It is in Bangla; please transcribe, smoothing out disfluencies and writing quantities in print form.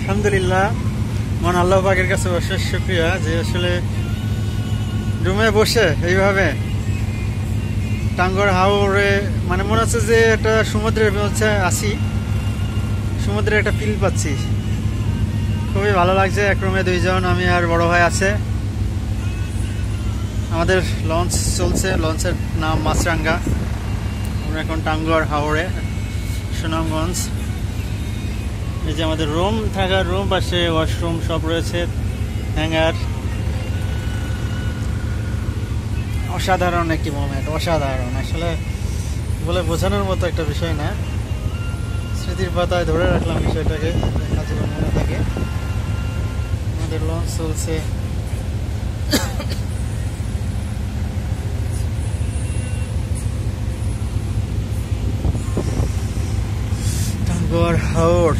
আলহামদুলিল্লাহ, মন আল্লাহ পাকের কাছে অশেষ শুকরিয়া যে আসলে রুমে বসে এইভাবে টাঙ্গর হাওরে মানে মনে হচ্ছে যে একটা সমুদ্রের মধ্যে আছি, সমুদ্রের একটা ফিল পাচ্ছি। খুবই ভালো লাগছে। এক রুমে দুইজন, আমি আর বড় ভাই আছে। আমাদের লঞ্চ চলছে, লঞ্চের নাম মাছরাঙ্গা। আমরা এখন টাঙ্গর হাওরে, সুনামগঞ্জ। এই যে আমাদের রুম, থাকার রুম, পাশে ওয়াশরুম সব রয়েছে, হ্যাঙ্গার। অসাধারণ একটি মোমেন্ট, অসাধারণ আসলে বলে বোঝানোর মতো একটা বিষয় না। স্মৃতির পাতায় ধরে রাখলাম বিষয়টাকে, আজীবন মনে থাকে। আমাদের লঞ্চ চলছে, টাঙ্গর হাওর।